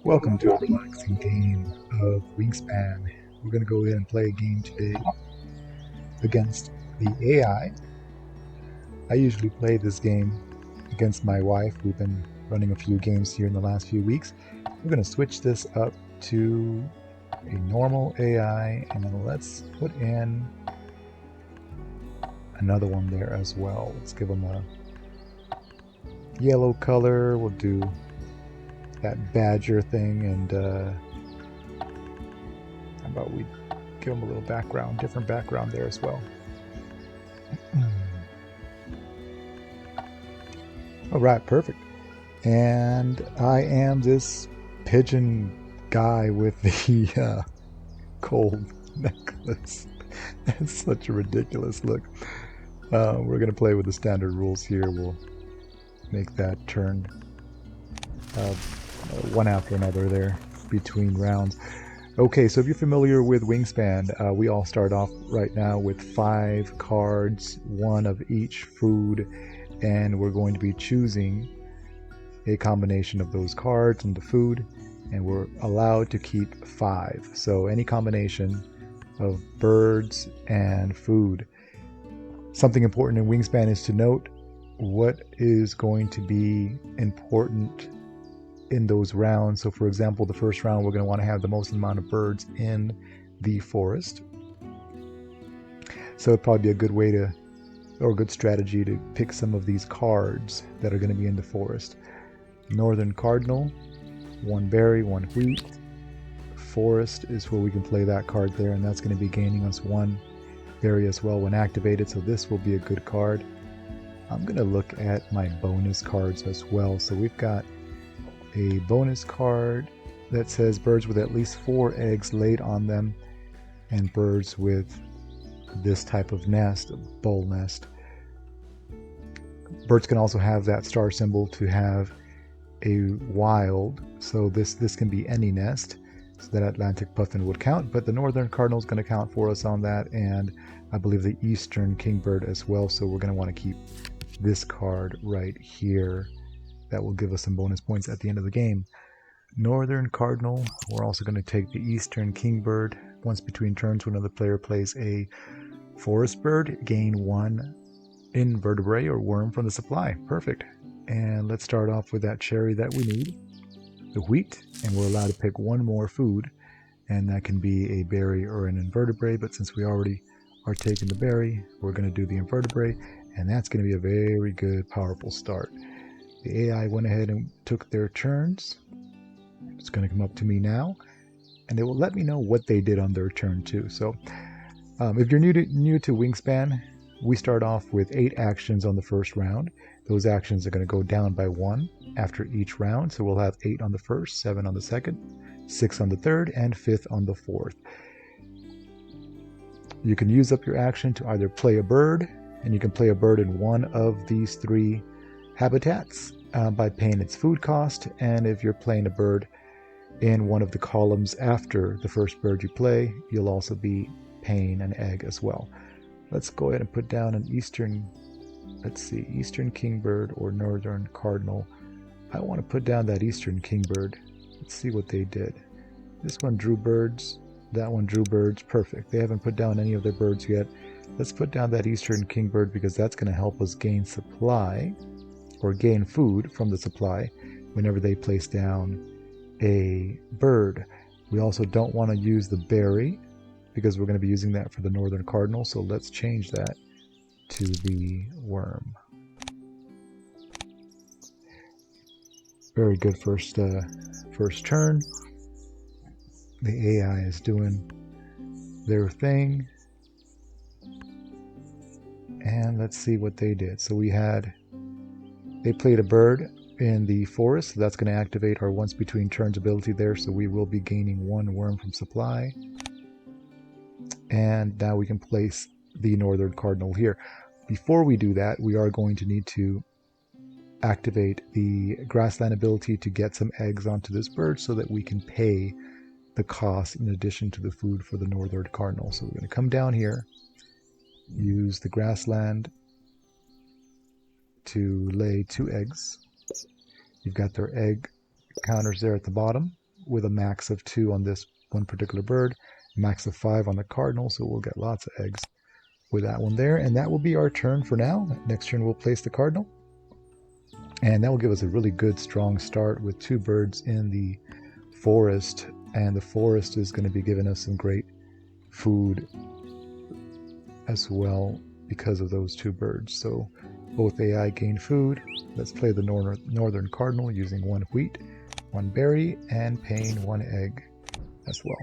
Welcome to a relaxing game of Wingspan. We're going to go ahead and play a game today against the AI. I usually play this game against my wife. We've been running a few games here in the last few weeks. We're going to switch this up to a normal AI, and then let's put in another one there as well. Let's give them a yellow color. We'll do that badger thing, and how about we give them a little background, different background there as well. All right, perfect. And I am this pigeon guy with the gold necklace. That's such a ridiculous look. We're going to play with the standard rules here. We'll make that turn one after another there between rounds. Okay, so if you're familiar with Wingspan, we all start off right now with 5 cards, 1 of each food, and we're going to be choosing a combination of those cards and the food, and we're allowed to keep 5. So any combination of birds and food. Something important in Wingspan is to note what is going to be important in those rounds. So for example, the first round we're going to want to have the most amount of birds in the forest. So it'd probably be a good way to, or a good strategy to pick some of these cards that are going to be in the forest. Northern Cardinal, 1 berry, 1 wheat. Forest is where we can play that card there, and that's going to be gaining us 1 berry as well when activated, so this will be a good card. I'm going to look at my bonus cards as well. So we've got a bonus card that says birds with at least 4 eggs laid on them, and birds with this type of nest, a bull nest. Birds can also have that star symbol to have a wild, so this can be any nest, so that Atlantic puffin would count, but the northern cardinal is going to count for us on that, and I believe the eastern kingbird as well, so we're going to want to keep this card right here. That will give us some bonus points at the end of the game. Northern Cardinal, we're also going to take the Eastern Kingbird. Once between turns, when another player plays a forest bird, gain 1 invertebrate or worm from the supply. Perfect. And let's start off with that cherry that we need, the wheat, and we're allowed to pick 1 more food, and that can be a berry or an invertebrate, but since we already are taking the berry, we're going to do the invertebrate, and that's going to be a very good, powerful start. The AI went ahead and took their turns. It's going to come up to me now, and they will let me know what they did on their turn too. So if you're new to Wingspan, we start off with 8 actions on the first round. Those actions are going to go down by 1 after each round. So we'll have 8 on the first, 7 on the second, 6 on the third, and 5th on the fourth. You can use up your action to either play a bird, and you can play a bird in one of these 3 habitats by paying its food cost, and if you're playing a bird in one of the columns after the first bird you play, you'll also be paying an egg as well. Let's go ahead and put down an eastern, let's see, eastern kingbird or northern cardinal. I want to put down that eastern kingbird. Let's see what they did. This one drew birds, that one drew birds. Perfect. They haven't put down any of their birds yet. Let's put down that eastern kingbird because that's going to help us gain supply or gain food from the supply whenever they place down a bird. We also don't want to use the berry because we're going to be using that for the northern cardinal, so let's change that to the worm. Very good first turn. The AI is doing their thing, and let's see what they did. So they played a bird in the forest, so that's going to activate our once between turns ability there, so we will be gaining 1 worm from supply. And now we can place the northern cardinal here. Before we do that, we are going to need to activate the grassland ability to get some eggs onto this bird so that we can pay the cost in addition to the food for the northern cardinal. So we're going to come down here, use the grassland to lay 2 eggs. You've got their egg counters there at the bottom. with a max of 2 on this one particular bird, max of 5 on the cardinal, so we'll get lots of eggs with that one there. And that will be our turn for now. Next turn we'll place the cardinal, and that will give us a really good strong start with 2 birds in the forest, and the forest is going to be giving us some great food as well because of those 2 birds. So both AI gain food. Let's play the northern cardinal using 1 wheat, 1 berry, and paying 1 egg as well.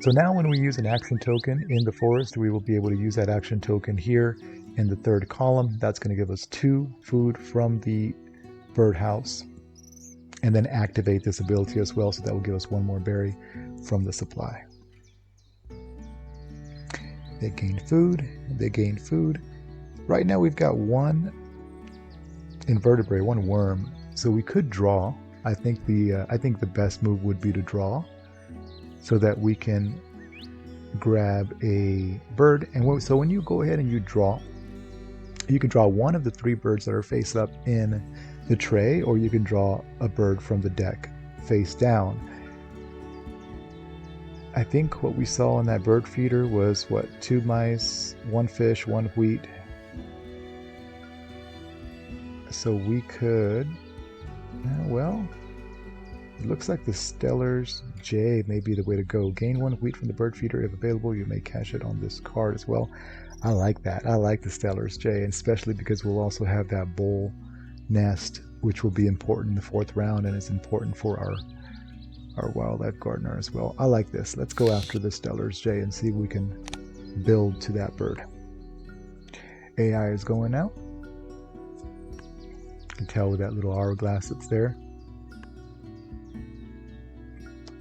So now when we use an action token in the forest, we will be able to use that action token here in the 3rd column. That's going to give us 2 food from the birdhouse, and then activate this ability as well, so that will give us 1 more berry from the supply. They gain food, they gain food. Right now we've got 1 invertebrate, 1 worm, so we could draw. I think the best move would be to draw, so that we can grab a bird. And so when you go ahead and you draw, you can draw 1 of the 3 birds that are face up in the tray, or you can draw a bird from the deck face down. I think what we saw in that bird feeder was what, 2 mice, 1 fish, 1 wheat. So we could, well, it looks like the Stellar's J may be the way to go. Gain 1 wheat from the bird feeder. If available, you may cash it on this card as well. I like that. I like the Stellar's J, and especially because we'll also have that bowl nest, which will be important in the 4th round, and it's important for our wildlife gardener as well. I like this. Let's go after the Stellar's J and see if we can build to that bird. AI is going now. You can tell with that little hourglass that's there.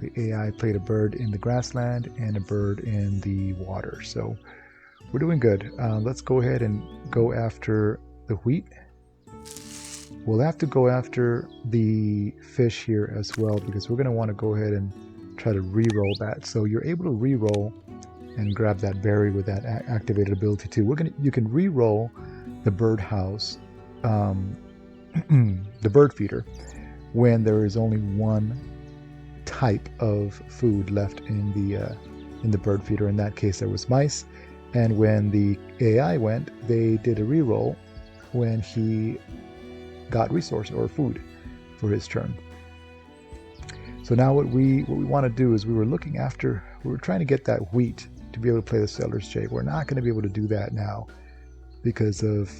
The AI played a bird in the grassland and a bird in the water, so we're doing good. Let's go ahead and go after the wheat. We'll have to go after the fish here as well, because we're going to want to go ahead and try to re-roll that. So you're able to re-roll and grab that berry with that activated ability too. You can re-roll the birdhouse, the bird feeder, when there is only 1 type of food left in the bird feeder. In that case, there was mice, and when the AI went, they did a re-roll when he got resource or food for his turn. So now what we want to do is we were trying to get that wheat to be able to play the Stellar's J. We're not going to be able to do that now because of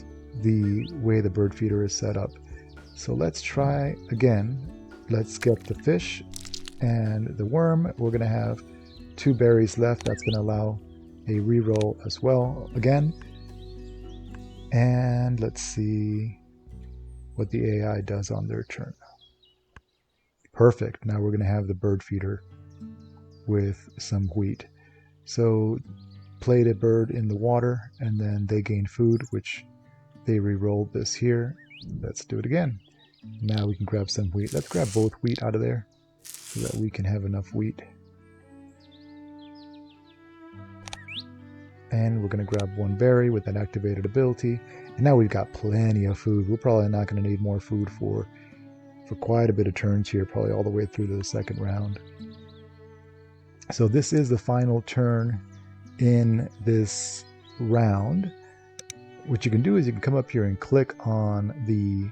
the way the bird feeder is set up. So let's try again. Let's get the fish and the worm. We're going to have 2 berries left. That's going to allow a reroll as well again. And let's see what the AI does on their turn. Perfect. Now we're going to have the bird feeder with some wheat. So played a bird in the water, and then they gain food, which they re-rolled this here. Let's do it again. Now we can grab some wheat. Let's grab both wheat out of there so that we can have enough wheat. And we're going to grab 1 berry with that activated ability. And now we've got plenty of food. We're probably not going to need more food for quite a bit of turns here, probably all the way through to the 2nd round. So this is the final turn in this round. What you can do is you can come up here and click on the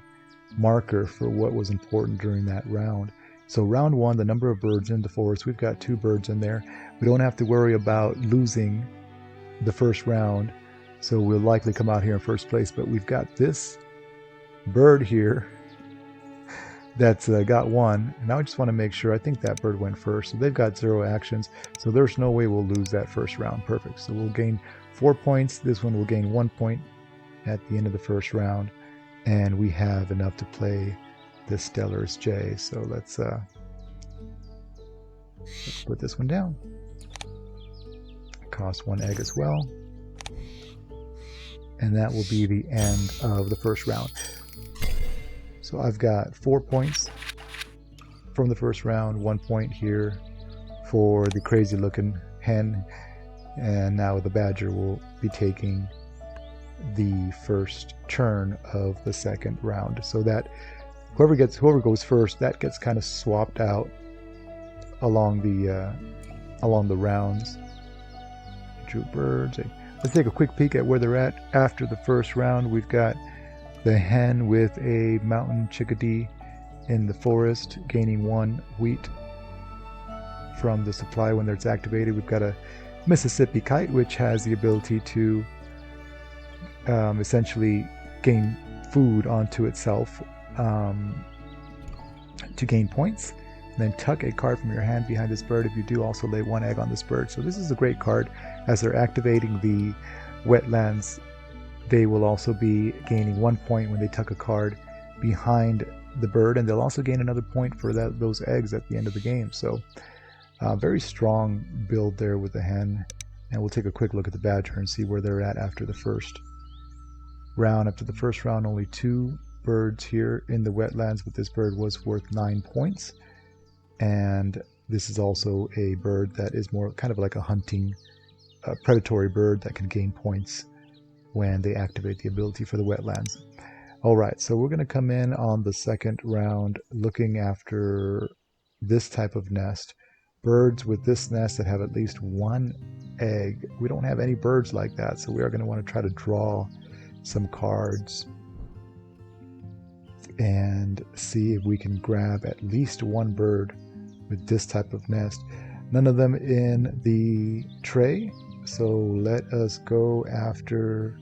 marker for what was important during that round. So round 1, the number of birds in the forest, we've got 2 birds in there. We don't have to worry about losing the 1st round, so we'll likely come out here in 1st place. But we've got this bird here that's got 1, and now I just want to make sure. I think that bird went first, so they've got 0 actions, so there's no way we'll lose that 1st round. Perfect. So we'll gain 4 points. This one will gain 1 point at the end of the 1st round, and we have enough to play the Stellar's J. So let's put this one down. It costs 1 egg as well, and that will be the end of the 1st round. So I've got 4 points from the 1st round, 1 point here for the crazy looking hen, and now the badger will be taking the 1st turn of the 2nd round. So that whoever goes first, that gets kind of swapped out along the rounds. Drew birds. Let's take a quick peek at where they're at after the first round. We've got the hen with a mountain chickadee in the forest, gaining 1 wheat from the supply when it's activated. We've got a Mississippi kite, which has the ability to essentially gain food onto itself to gain points. And then tuck a card from your hand behind this bird. If you do, also lay 1 egg on this bird. So this is a great card. As they're activating the wetlands, they will also be gaining 1 point when they tuck a card behind the bird, and they'll also gain another point for those eggs at the end of the game. So very strong build there with the hen. And we'll take a quick look at the badger and see where they're at after the first round. After the first round, only 2 birds here in the wetlands, but this bird was worth 9 points. And this is also a bird that is more kind of like a hunting predatory bird that can gain points when they activate the ability for the wetlands. Alright, so we're going to come in on the second round looking after this type of nest. Birds with this nest that have at least 1 egg. We don't have any birds like that, so we are going to want to try to draw some cards and see if we can grab at least 1 bird with this type of nest. None of them in the tray, so let us go after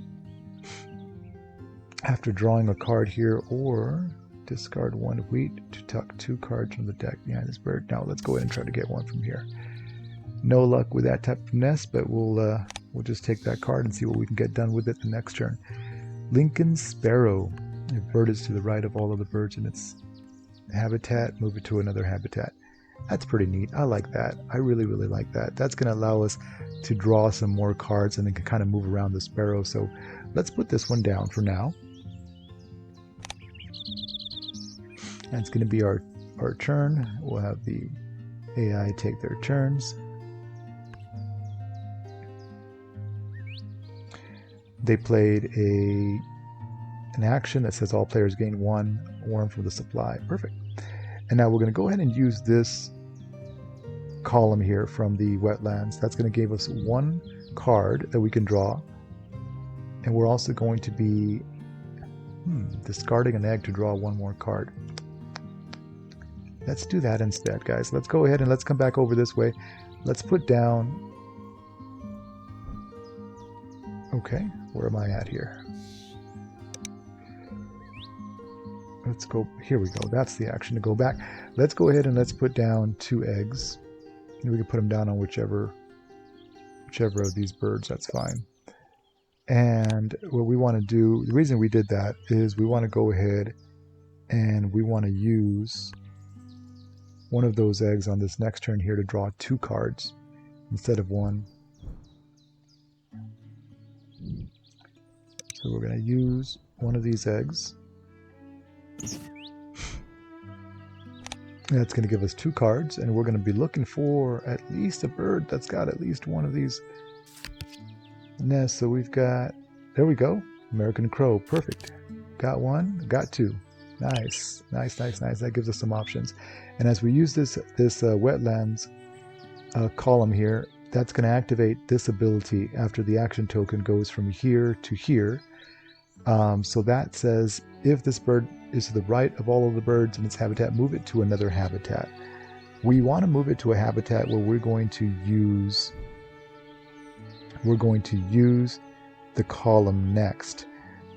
drawing a card here, or discard 1 wheat to tuck 2 cards from the deck behind this bird. Now let's go ahead and try to get 1 from here. No luck with that type of nest, but we'll just take that card and see what we can get done with it the next turn. Lincoln Sparrow. The bird is to the right of all of the birds in its habitat. Move it to another habitat. That's pretty neat. I like that. I really, really like that. That's going to allow us to draw some more cards and then can kind of move around the sparrow. So let's put this one down for now. And it's going to be our turn. We'll have the AI take their turns. They played an action that says all players gain 1 worm from the supply. Perfect. And now we're going to go ahead and use this column here from the wetlands. That's going to give us 1 card that we can draw. And we're also going to be discarding an egg to draw 1 more card. Let's do that instead, guys. Let's go ahead and let's come back over this way. Let's put down... Okay, where am I at here? Let's go, here we go. That's the action to go back. Let's go ahead and let's put down 2 eggs. And we can put them down on whichever of these birds, that's fine. And what we want to do, the reason we did that is we want to go ahead and we want to use one of those eggs on this next turn here to draw 2 cards instead of 1. So we're going to use one of these eggs. That's going to give us 2 cards, and we're going to be looking for at least a bird that's got at least one of these nests. So we've got, there we go, American Crow. Perfect. Got 1, got 2. Nice, nice, nice, nice. That gives us some options. And as we use this wetlands column here, that's going to activate this ability after the action token goes from here to here. So that says if this bird is to the right of all of the birds in its habitat, move it to another habitat. We want to move it to a habitat where we're going to use the column next.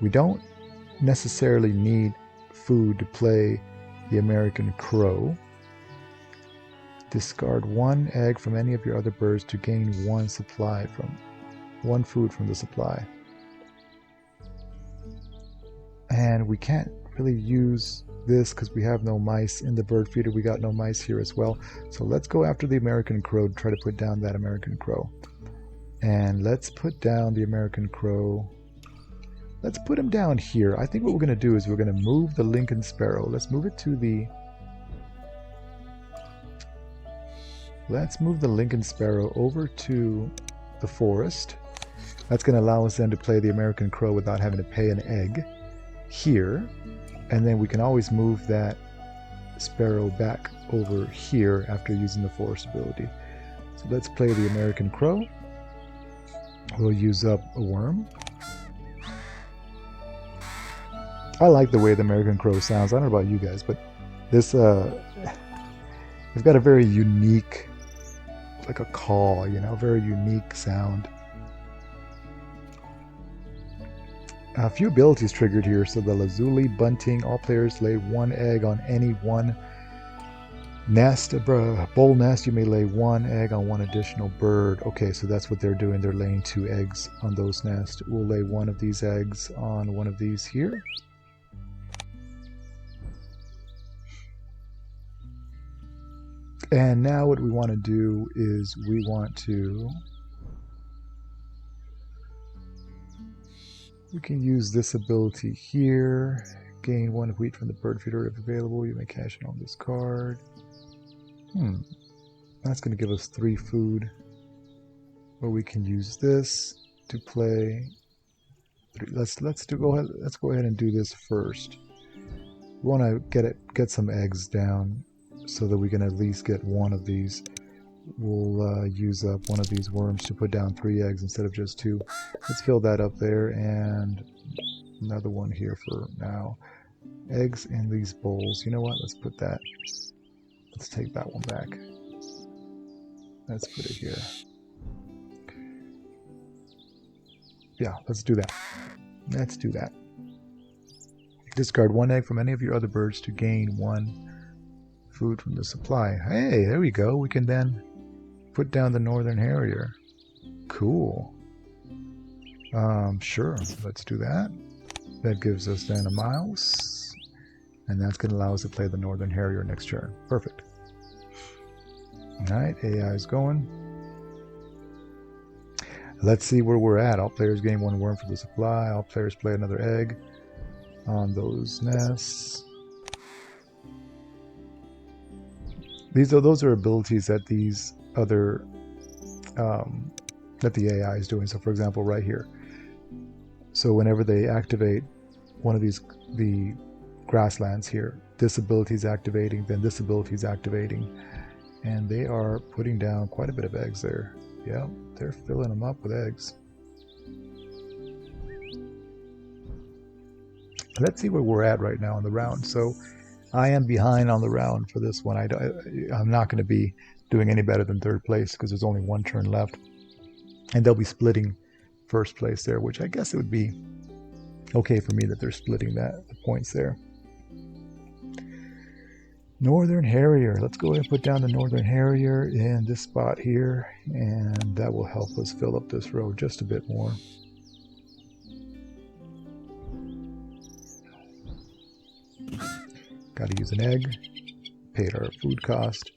We don't necessarily need food to play the American Crow. Discard 1 egg from any of your other birds to gain 1 food from the supply. And we can't really use this because we have no mice in the bird feeder. We got no mice here as well. So let's go after the American Crow to try to put down that American Crow. And let's put down the American Crow. Let's put him down here. I think what we're going to do is we're going to move the Lincoln Sparrow. Let's move it to the... Let's move the Lincoln Sparrow over to the forest. That's going to allow us then to play the American Crow without having to pay an egg here. And then we can always move that sparrow back over here after using the force ability. So let's play the American Crow. We'll use up a worm. I like the way the American Crow sounds. I don't know about you guys, but this it's got a very unique, like a call, you know, very unique sound. A few abilities triggered here. So the lazuli bunting, all players lay one egg on any one nest, bowl nest. You may lay one egg on one additional bird. Okay, so that's what they're doing. They're laying 2 eggs on those nests. We'll lay one of these eggs on one of these here. And now what we want to do is we can use this ability here. Gain 1 wheat from the bird feeder if available. You may cash in on this card. That's going to give us 3 food. But we can use this to play. Let's go ahead and do this first. We want to get some eggs down so that we can at least get one of these. We'll use up one of these worms to put down 3 eggs instead of just 2. Let's fill that up there, and another one here for now. Eggs in these bowls. You know what? Let's put that. Let's take that one back. Let's put it here. Yeah, let's do that. Let's do that. Discard 1 egg from any of your other birds to gain 1 food from the supply. Hey, there we go. We can then put down the northern harrier. Cool. Sure, let's do that. That gives us then a mouse, and that's going to allow us to play the northern harrier next turn. Perfect. Alright, AI is going. Let's see where we're at. All players gain 1 worm for the supply. All players play another egg on those nests. Those are abilities that these other that the AI is doing. So for example, right here. So whenever they activate one of the grasslands here, this ability is activating, then this ability is activating, and they are putting down quite a bit of eggs there. Yeah, they're filling them up with eggs. Let's see where we're at right now in the round. So I am behind on the round for this one. I'm not going to be doing any better than 3rd place because there's only 1 turn left. And they'll be splitting 1st place there, which I guess it would be okay for me that they're splitting the points there. Northern Harrier. Let's go ahead and put down the Northern Harrier in this spot here, and that will help us fill up this row just a bit more. Got to use an egg. Paid our food cost.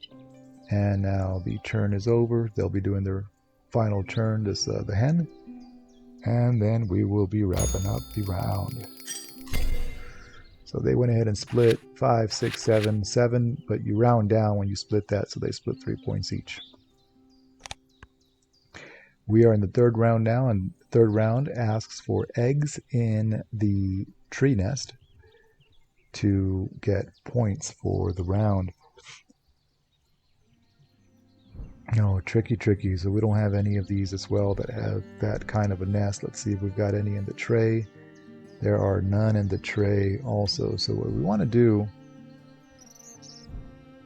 And now the turn is over. They'll be doing their final turn, the hen. And then we will be wrapping up the round. So they went ahead and split 5, 6, 7, 7, but you round down when you split that, so they split 3 points each. We are in the 3rd round now, and the 3rd round asks for eggs in the tree nest to get points for the round. No, tricky. So we don't have any of these as well that have that kind of a nest. Let's see if we've got any in the tray. There are none in the tray also. So what we want to do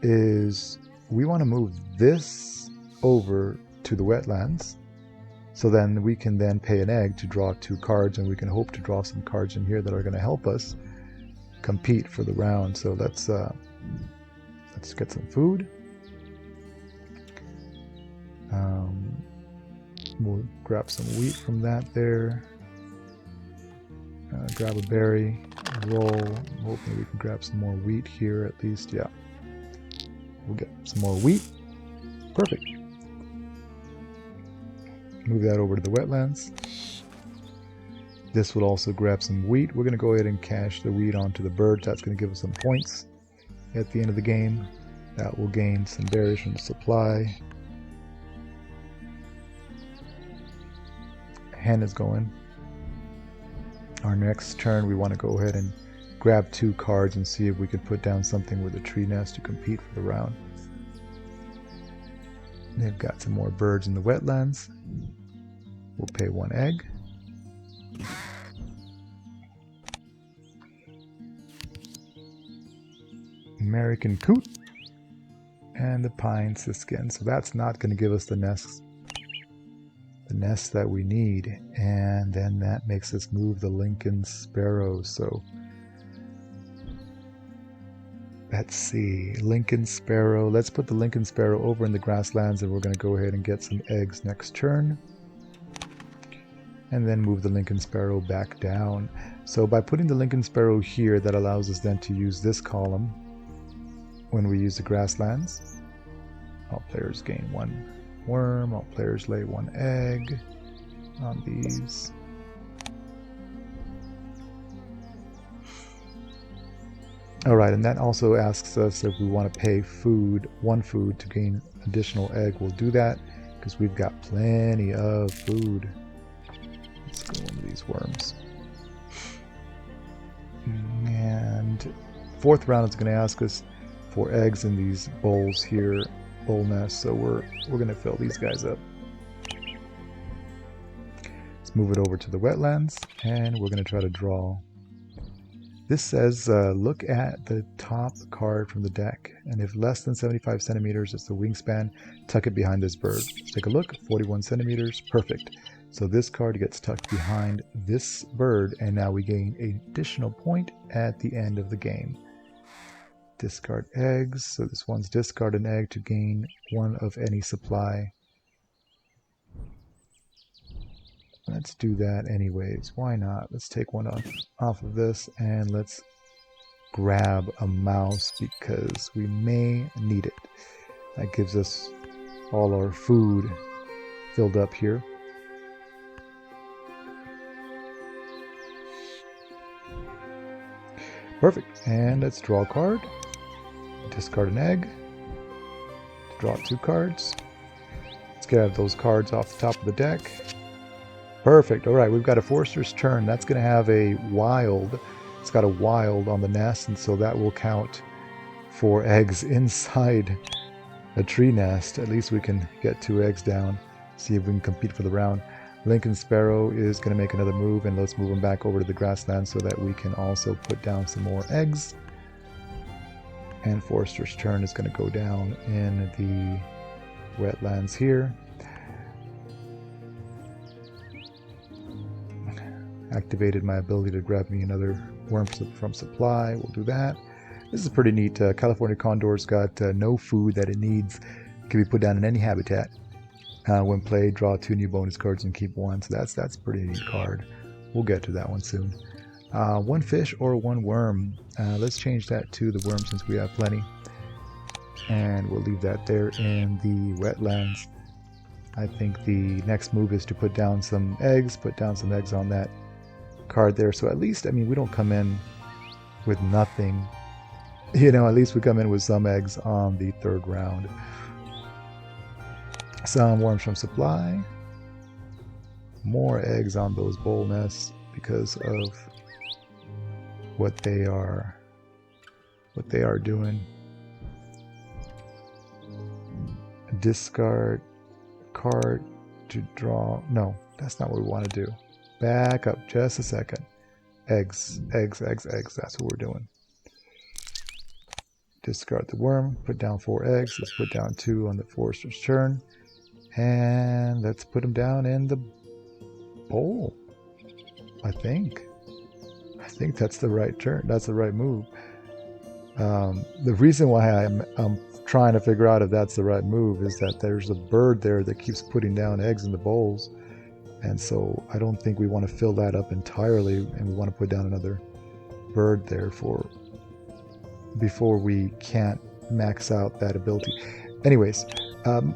is we want to move this over to the wetlands. So then we can then pay an egg to draw 2 cards, and we can hope to draw some cards in here that are going to help us compete for the round. So let's get some food. We'll grab some wheat from that there. Grab a berry, roll. Hopefully we can grab some more wheat here at least. Yeah, we'll get some more wheat. Perfect. Move that over to the wetlands. This will also grab some wheat. We're going to go ahead and cash the wheat onto the birds. That's going to give us some points at the end of the game. That will gain some berries from the supply. Hen is going. Our next turn, we want to go ahead and grab 2 cards and see if we could put down something with a tree nest to compete for the round. They've got some more birds in the wetlands. We'll pay 1 egg. American coot and the pine siskin. So that's not going to give us the nest that we need, and then that makes us move the Lincoln sparrow. So let's see, Lincoln sparrow. Let's put the Lincoln sparrow over in the grasslands, and we're going to go ahead and get some eggs next turn, and then move the Lincoln sparrow back down. So by putting the Lincoln sparrow here, that allows us then to use this column when we use the grasslands. All players gain 1 worm, all players lay 1 egg on these. Alright, and that also asks us if we want to pay 1 food to gain additional egg. We'll do that because we've got plenty of food. Let's go into these worms. And 4th round is going to ask us for eggs in these bowls here, bowl nests, so we're going to fill these guys up. Let's move it over to the wetlands, and we're going to try to draw. This says look at the top card from the deck, and if less than 75 centimeters, it's the wingspan, tuck it behind this bird. Let's take a look. 41 centimeters, perfect. So this card gets tucked behind this bird, and now we gain an additional point at the end of the game. Discard eggs, so this one's discard an egg to gain 1 of any supply. Let's do that anyways, why not? Let's take 1 off of this, and let's grab a mouse because we may need it. That gives us all our food filled up here. Perfect, and let's draw a card. Discard an egg. Draw 2 cards. Let's get those cards off the top of the deck. Perfect. Alright, we've got a Forester's Turn. That's going to have a wild. It's got a wild on the nest, and so that will count for eggs inside a tree nest. At least we can get 2 eggs down. See if we can compete for the round. Lincoln Sparrow is going to make another move, and let's move him back over to the grassland so that we can also put down some more eggs. And Forester's Turn is going to go down in the wetlands here. Activated my ability to grab me another worm from supply. We'll do that. This is pretty neat. California Condor's got no food that it needs. It can be put down in any habitat. When played, draw 2 new bonus cards and keep 1. So that's a pretty neat card. We'll get to that one soon. 1 fish or 1 worm. Let's change that to the worm since we have plenty. And we'll leave that there in the wetlands. I think the next move is to put down some eggs. Put down some eggs on that card there. So at least, I mean, we don't come in with nothing. You know, at least we come in with some eggs on the 3rd round. Some worms from supply. More eggs on those bowl nests because of what they are doing. Discard card to draw. No, that's not what we want to do. Back up just a second. Eggs, eggs, eggs, eggs. That's what we're doing. Discard the worm. Put down 4 eggs. Let's put down 2 on the Forester's Turn. And let's put them down in the bowl. I think that's the right turn. That's the right move. The reason why I'm trying to figure out if that's the right move is that there's a bird there that keeps putting down eggs in the bowls. And so I don't think we want to fill that up entirely, and we want to put down another bird there before we can't max out that ability. Anyways,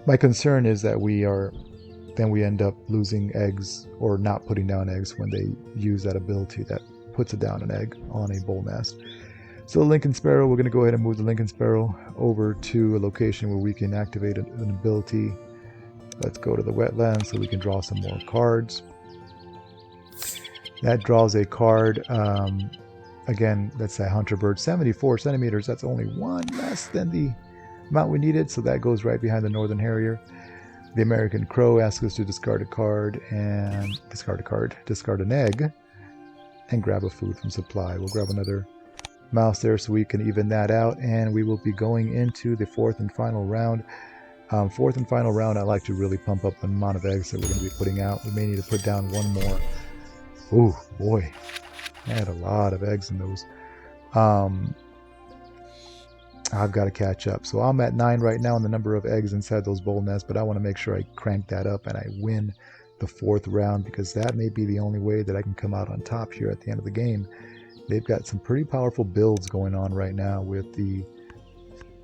my concern is that we end up losing eggs or not putting down eggs when they use that ability that puts it down an egg on a bowl nest. So the Lincoln Sparrow, we're going to go ahead and move the Lincoln Sparrow over to a location where we can activate an ability. Let's go to the wetlands so we can draw some more cards. That draws a card. again, that's that hunter bird, 74 centimeters. That's only one less than the amount we needed, so that goes right behind the northern harrier. The American crow asks us to discard a card and discard an egg, and grab a food from supply. We'll grab another mouse there so we can even that out, and we will be going into the fourth and final round. Fourth and final round, I like to really pump up the amount of eggs that we're going to be putting out. We may need to put down one more. Ooh, boy. I had a lot of eggs in those. I've got to catch up. So I'm at 9 right now in the number of eggs inside those bowl nests, but I want to make sure I crank that up and I win the fourth round, because that may be the only way that I can come out on top here at the end of the game. They've got some pretty powerful builds going on right now with the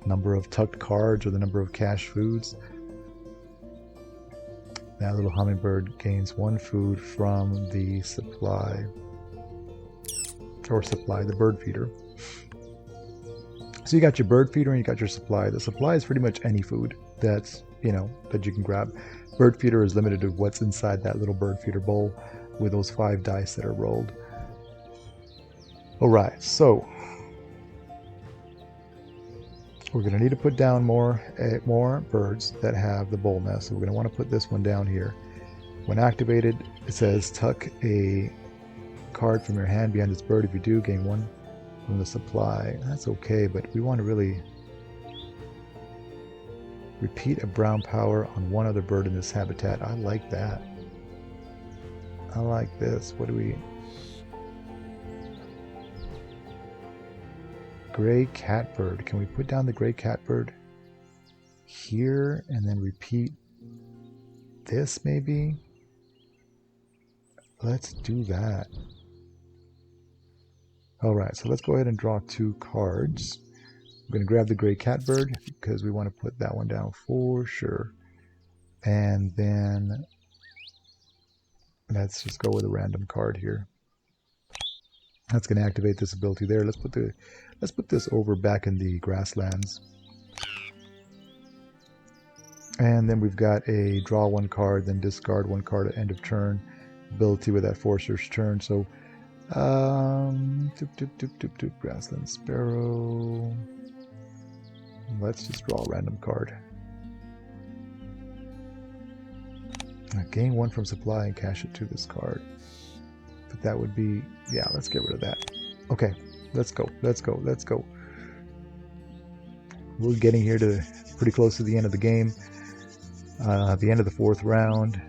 number of tucked cards or the number of cache foods. That little hummingbird gains 1 food from the supply, the bird feeder. So you got your bird feeder and you got your supply. The supply is pretty much any food that's, that you can grab. Bird feeder is limited to what's inside that little bird feeder bowl with those 5 dice that are rolled. All right, so we're going to need to put down more birds that have the bowl nest. So we're going to want to put this one down here. When activated, it says tuck a card from your hand behind this bird. If you do, gain 1 from the supply. That's okay, but we want to really repeat a brown power on one other bird in this habitat. I like that. I like this. What do we... Gray catbird. Can we put down the gray catbird here and then repeat this maybe? Let's do that. Alright, so let's go ahead and draw 2 cards. I'm going to grab the gray catbird because we want to put that one down for sure. And then let's just go with a random card here. That's going to activate this ability there. Let's put this over back in the grasslands. And then we've got a draw 1 card, then discard 1 card at end of turn ability with that forcer's turn. So grassland sparrow. Let's just draw a random card. Gain 1 from supply and cash it to this card. But that would be, yeah, let's get rid of that. Okay, let's go. We're getting here to pretty close to the end of the game. At the end of the 4th round.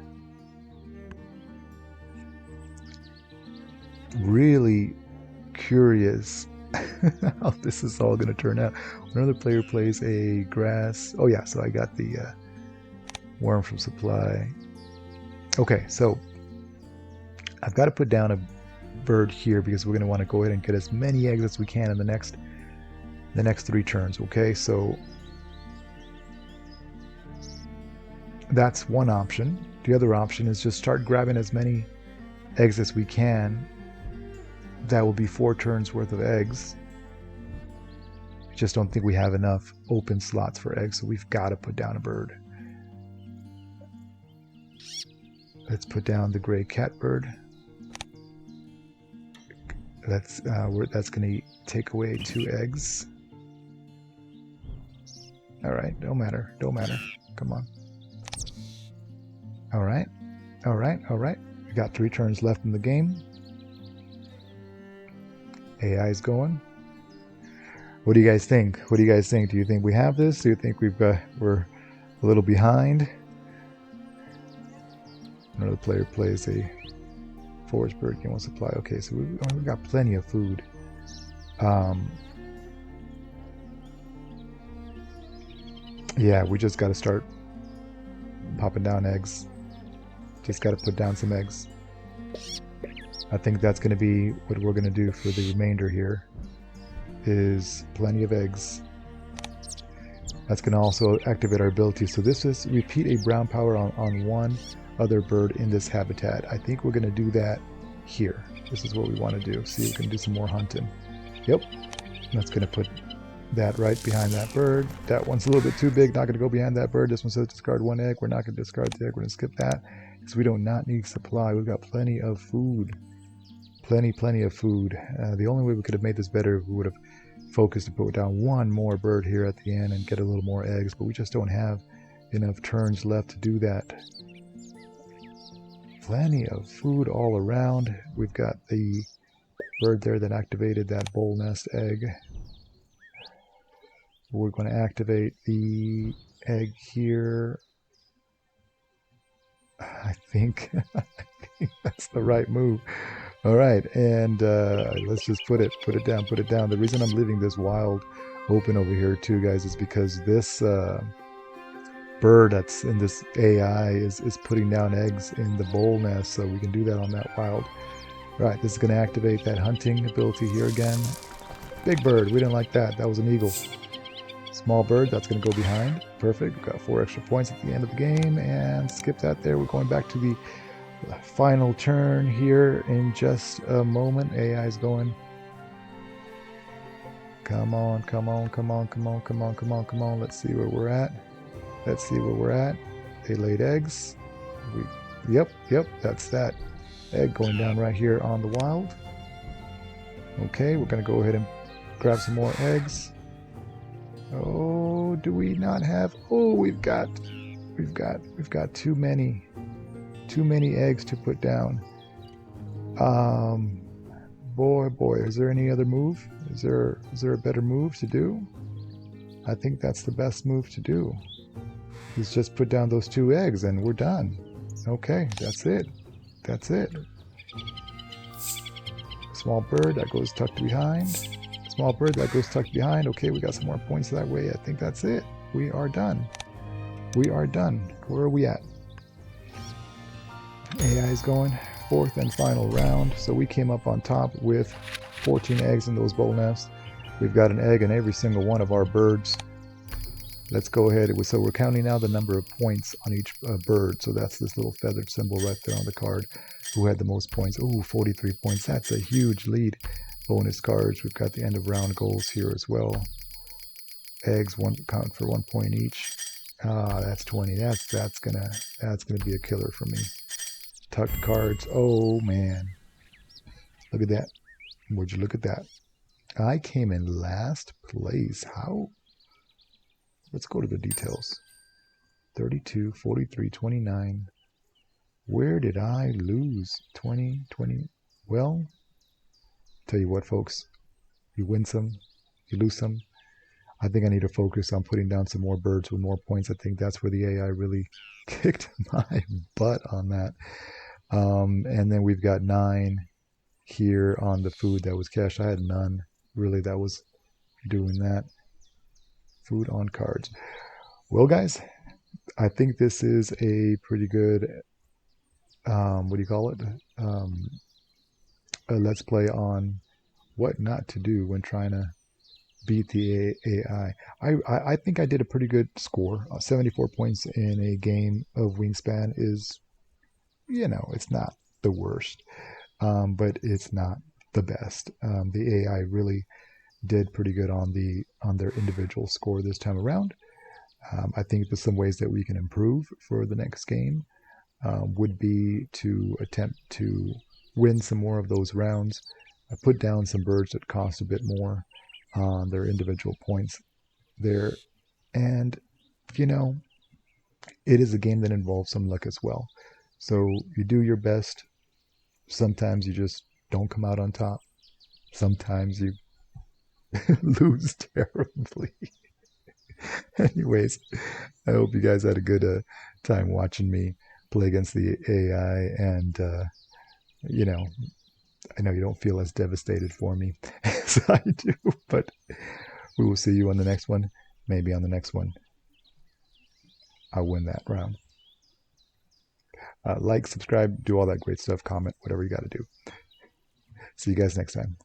Really curious how this is all going to turn out. Another player plays a grass. Oh yeah, so I got the worm from supply. Okay, so I've got to put down a bird here because we're going to want to go ahead and get as many eggs as we can in the next 3 turns. Okay, so that's one option. The other option is just start grabbing as many eggs as we can. That will be 4 turns worth of eggs. I just don't think we have enough open slots for eggs, so we've got to put down a bird. Let's put down the gray catbird. That's going to take away 2 eggs. All right, don't matter. Come on. All right. We got 3 turns left in the game. AI's going. What do you guys think? Do you think we have this? Do you think we're a little behind? Another player plays a forest bird, gain 1 supply. Okay, so we've got plenty of food. Yeah, we just got to start popping down eggs. Just got to put down some eggs. I think that's going to be what we're going to do for the remainder here, is plenty of eggs. That's going to also activate our ability. So this is repeat a brown power on 1 other bird in this habitat. I think we're going to do that here. This is what we want to do. See if we can do some more hunting. Yep. That's going to put that right behind that bird. That one's a little bit too big. Not going to go behind that bird. This one says discard 1 egg. We're not going to discard the egg. We're going to skip that because we do not need supply. We've got plenty of food. Plenty of food. The only way we could have made this better, we would have focused to put down one more bird here at the end and get a little more eggs, but we just don't have enough turns left to do that. Plenty of food all around. We've got the bird there that activated that bowl nest egg. We're going to activate the egg here. I think that's the right move. All right, and let's just put it down. The reason I'm leaving this wild open over here too, guys, is because this bird that's in this AI is putting down eggs in the bowl nest, so we can do that on that wild. All right, this is going to activate that hunting ability here again. Big bird, we didn't like that. That was an eagle. Small bird, that's going to go behind. Perfect. We've got 4 extra points at the end of the game, and skip that there. We're going back to the final turn here in just a moment. AI is going. Come on. Let's see where we're at. They laid eggs. Yep, that's that egg going down right here on the wild. Okay, we're going to go ahead and grab some more eggs. Oh, do we not have? Oh, we've got too many eggs to put down. Boy, is there any other move? Is there a better move to do? I think that's the best move to do. Is just put down those 2 eggs and we're done. Okay, that's it. Small bird that goes tucked behind. Small bird that goes tucked behind. Okay, we got some more points that way. I think that's it. We are done. Where are we at? AI is going 4th and final round. So we came up on top with 14 eggs in those bowl nests. We've got an egg in every single one of our birds. Let's go ahead. So we're counting now the number of points on each bird. So that's this little feathered symbol right there on the card. Who had the most points? Ooh, 43 points. That's a huge lead. Bonus cards. We've got the end of round goals here as well. Eggs count for 1 point each. That's 20. That's gonna be a killer for me. Tucked cards. Oh man, look at that. Would you look at that? I came in last place. How? Let's go to the details. 32, 43, 29. Where did I lose? 20, 20. Well, tell you what, folks. You win some, you lose some. I think I need to focus on putting down some more birds with more points. I think that's where the AI really kicked my butt on that. And then we've got 9 here on the food that was cashed. I had none really that was doing that. Food on cards. Well, guys, I think this is a pretty good, what do you call it? A let's play on what not to do when trying to beat the AI. I think I did a pretty good score. 74 points in a game of Wingspan is, it's not the worst, but it's not the best. The AI really did pretty good on their individual score this time around. I think there's some ways that we can improve for the next game. Would be to attempt to win some more of those rounds, put down some birds that cost a bit more on their individual points there. And, it is a game that involves some luck as well. So you do your best. Sometimes you just don't come out on top. Sometimes you lose terribly. Anyways, I hope you guys had a good time watching me play against the AI, and I know you don't feel as devastated for me as I do, but we will see you on the next one. Maybe on the next one I'll win that round. Like, subscribe, do all that great stuff, comment, whatever you got to do. See you guys next time.